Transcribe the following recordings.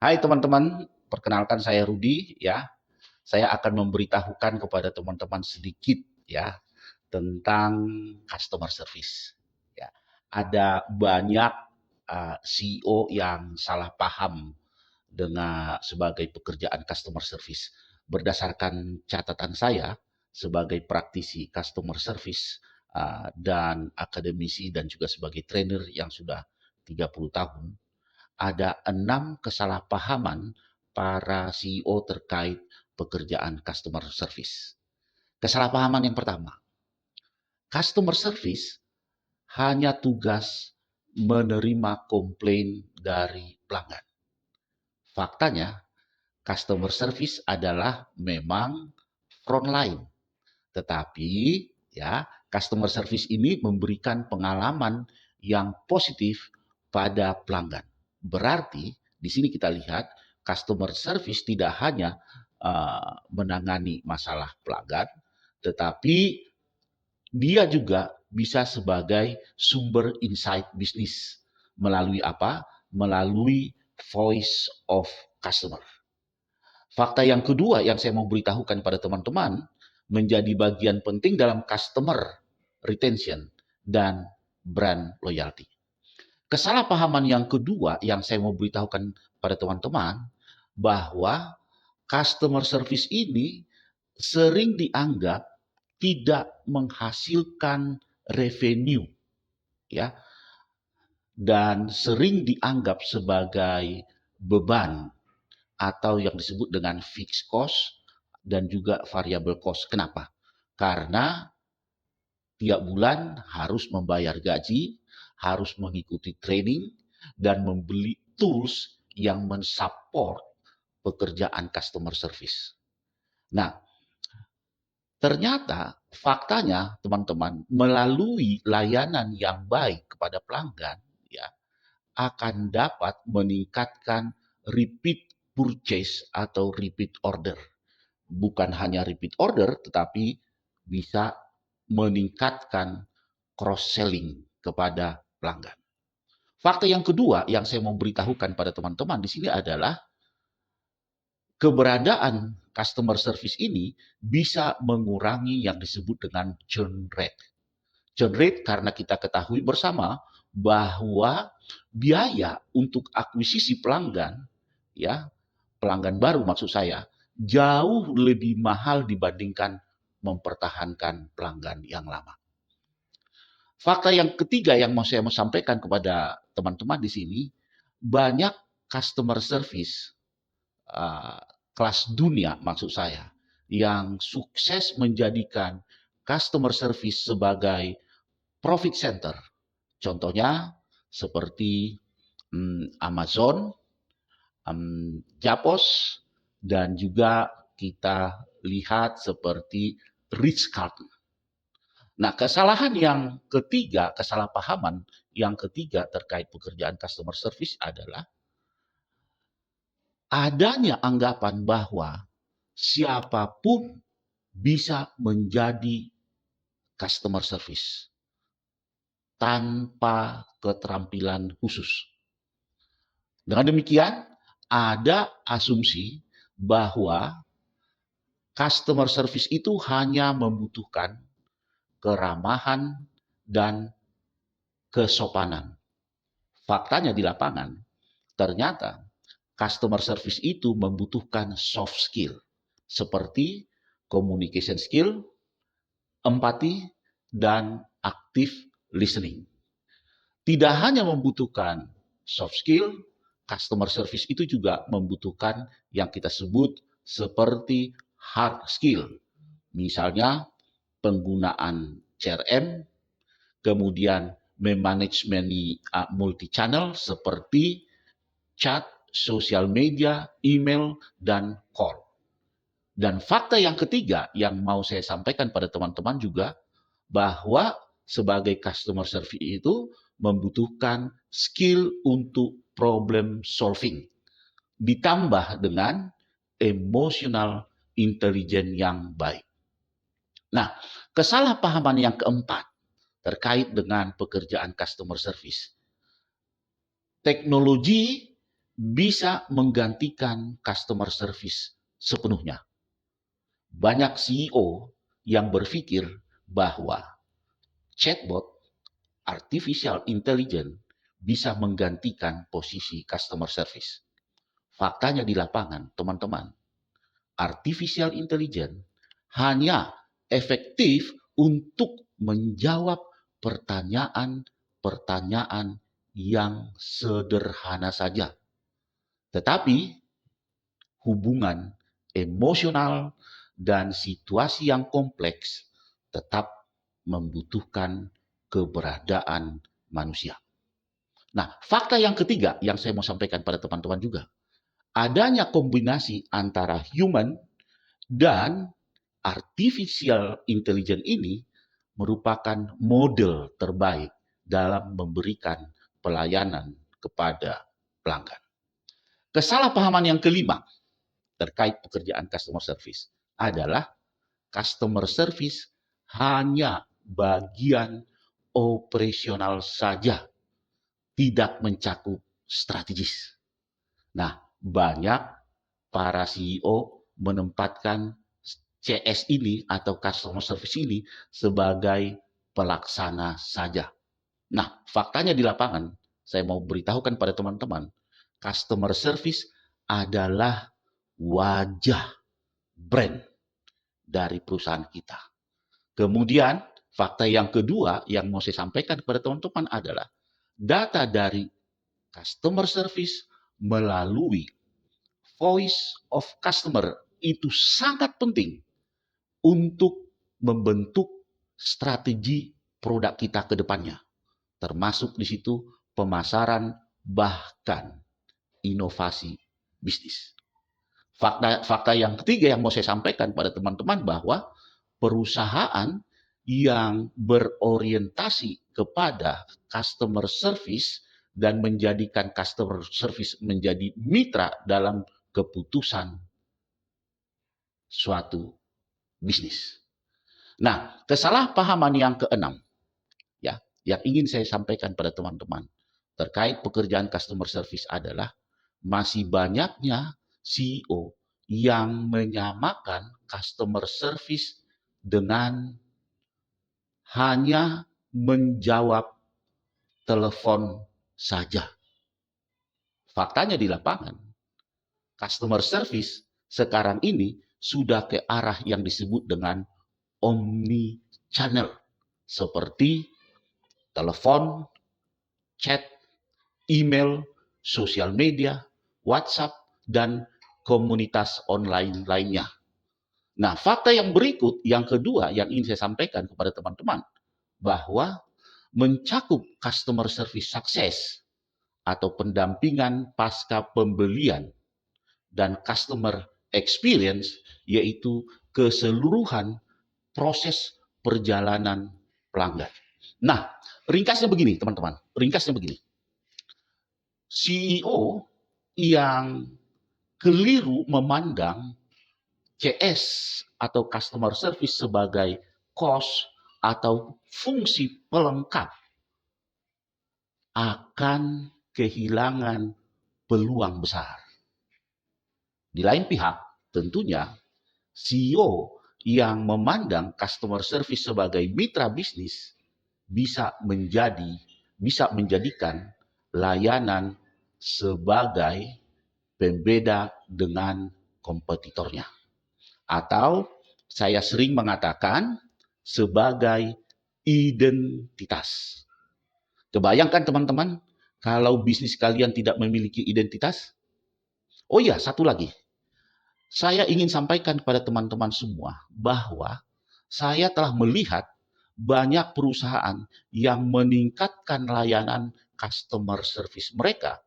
Hai teman-teman, perkenalkan saya Rudi ya. Saya akan memberitahukan kepada teman-teman sedikit ya tentang customer service. Ya, ada banyak CEO yang salah paham dengan sebagai pekerjaan customer service. Berdasarkan catatan saya sebagai praktisi customer service dan akademisi dan juga sebagai trainer yang sudah 30 tahun, ada 6 kesalahpahaman para CEO terkait pekerjaan customer service. Kesalahpahaman yang pertama, customer service hanya tugas menerima komplain dari pelanggan. Faktanya, customer service adalah memang frontline, tetapi ya, customer service ini memberikan pengalaman yang positif pada pelanggan. Berarti di sini kita lihat customer service tidak hanya menangani masalah pelanggan, tetapi dia juga bisa sebagai sumber insight bisnis melalui apa? Melalui voice of customer. Fakta yang kedua yang saya mau beritahukan pada teman-teman, menjadi bagian penting dalam customer retention dan brand loyalty. Kesalahpahaman yang kedua yang saya mau beritahukan pada teman-teman, bahwa customer service ini sering dianggap tidak menghasilkan revenue ya, dan sering dianggap sebagai beban atau yang disebut dengan fixed cost dan juga variable cost. Kenapa? Karena tiap bulan harus membayar gaji, harus mengikuti training, dan membeli tools yang mensupport pekerjaan customer service. Nah, ternyata faktanya teman-teman, melalui layanan yang baik kepada pelanggan ya, akan dapat meningkatkan repeat purchase atau repeat order. Bukan hanya repeat order, tetapi bisa meningkatkan cross selling kepada pelanggan. Fakta yang kedua yang saya mau beritahukan pada teman-teman di sini adalah keberadaan customer service ini bisa mengurangi yang disebut dengan churn rate. Churn rate karena kita ketahui bersama bahwa biaya untuk akuisisi pelanggan, ya, pelanggan baru maksud saya, jauh lebih mahal dibandingkan mempertahankan pelanggan yang lama. Fakta yang ketiga yang mau saya sampaikan kepada teman-teman di sini, banyak customer service uh, kelas dunia maksud saya, yang sukses menjadikan customer service sebagai profit center. Contohnya seperti Amazon, Japos, dan juga kita lihat seperti Ritz-Carlton. Nah, kesalahan yang ketiga, kesalahpahaman yang ketiga terkait pekerjaan customer service adalah adanya anggapan bahwa siapapun bisa menjadi customer service tanpa keterampilan khusus. Dengan demikian, ada asumsi bahwa customer service itu hanya membutuhkan keramahan dan kesopanan. Faktanya di lapangan, ternyata customer service itu membutuhkan soft skill seperti communication skill, empati, dan active listening. Tidak hanya membutuhkan soft skill, customer service itu juga membutuhkan yang kita sebut seperti hard skill. Misalnya penggunaan CRM, kemudian memanajemen multi channel seperti chat, sosial media, email, dan call. Dan fakta yang ketiga yang mau saya sampaikan pada teman-teman juga, bahwa sebagai customer service itu membutuhkan skill untuk problem solving, ditambah dengan emotional intelligence yang baik. Nah, kesalahpahaman yang keempat terkait dengan pekerjaan customer service. Teknologi bisa menggantikan customer service sepenuhnya. Banyak CEO yang berpikir bahwa chatbot, artificial intelligence, bisa menggantikan posisi customer service. Faktanya di lapangan, teman-teman, artificial intelligence hanya efektif untuk menjawab pertanyaan-pertanyaan yang sederhana saja. Tetapi hubungan emosional dan situasi yang kompleks tetap membutuhkan keberadaan manusia. Nah, fakta yang ketiga yang saya mau sampaikan pada teman-teman juga, adanya kombinasi antara human dan artificial intelligence ini merupakan model terbaik dalam memberikan pelayanan kepada pelanggan. Kesalahpahaman yang kelima terkait pekerjaan customer service adalah customer service hanya bagian operasional saja, tidak mencakup strategis. Nah, banyak para CEO menempatkan CS ini atau customer service ini sebagai pelaksana saja. Nah, faktanya di lapangan, saya mau beritahukan pada teman-teman, customer service adalah wajah brand dari perusahaan kita. Kemudian, fakta yang kedua yang mau saya sampaikan kepada teman-teman adalah data dari customer service melalui voice of customer itu sangat penting untuk membentuk strategi produk kita ke depannya. Termasuk di situ pemasaran bahkan inovasi bisnis. Fakta yang ketiga yang mau saya sampaikan pada teman-teman bahwa perusahaan yang berorientasi kepada customer service dan menjadikan customer service menjadi mitra dalam keputusan suatu bisnis. Nah, kesalahpahaman yang keenam ya, yang ingin saya sampaikan pada teman-teman terkait pekerjaan customer service adalah masih banyaknya CEO yang menyamakan customer service dengan hanya menjawab telepon saja. Faktanya di lapangan, customer service sekarang ini sudah ke arah yang disebut dengan omni channel, seperti telepon, chat, email, sosial media, WhatsApp, dan komunitas online lainnya. Nah, fakta yang berikut, yang kedua yang ingin saya sampaikan kepada teman-teman, bahwa mencakup customer service success atau pendampingan pasca pembelian dan customer experience, yaitu keseluruhan proses perjalanan pelanggan. Nah, ringkasnya begini, teman-teman. Ringkasnya begini. CEO yang keliru memandang CS atau customer service sebagai cost atau fungsi pelengkap akan kehilangan peluang besar. Di lain pihak, tentunya CEO yang memandang customer service sebagai mitra bisnis bisa menjadikan layanan sebagai pembeda dengan kompetitornya. Atau saya sering mengatakan sebagai identitas. Kebayangkan teman-teman, kalau bisnis kalian tidak memiliki identitas? Oh iya, satu lagi. Saya ingin sampaikan kepada teman-teman semua bahwa saya telah melihat banyak perusahaan yang meningkatkan layanan customer service mereka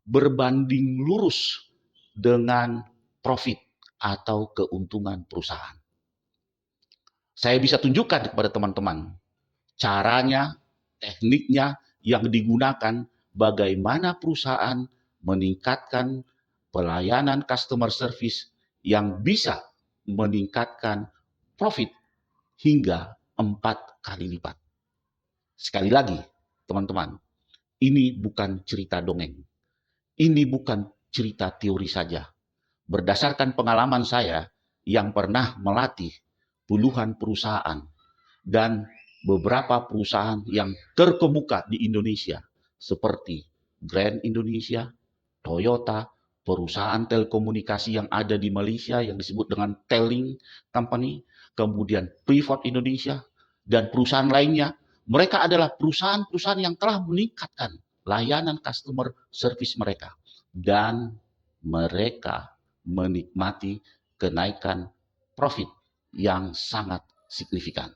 berbanding lurus dengan profit atau keuntungan perusahaan. Saya bisa tunjukkan kepada teman-teman caranya, tekniknya yang digunakan, bagaimana perusahaan meningkatkan pelayanan customer service yang bisa meningkatkan profit hingga 4 kali lipat. Sekali lagi, teman-teman, ini bukan cerita dongeng. Ini bukan cerita teori saja. Berdasarkan pengalaman saya yang pernah melatih puluhan perusahaan dan beberapa perusahaan yang terkemuka di Indonesia seperti Grand Indonesia, Toyota, perusahaan telekomunikasi yang ada di Malaysia yang disebut dengan Telink Company, kemudian Freeport Indonesia, dan perusahaan lainnya. Mereka adalah perusahaan-perusahaan yang telah meningkatkan layanan customer service mereka. Dan mereka menikmati kenaikan profit yang sangat signifikan.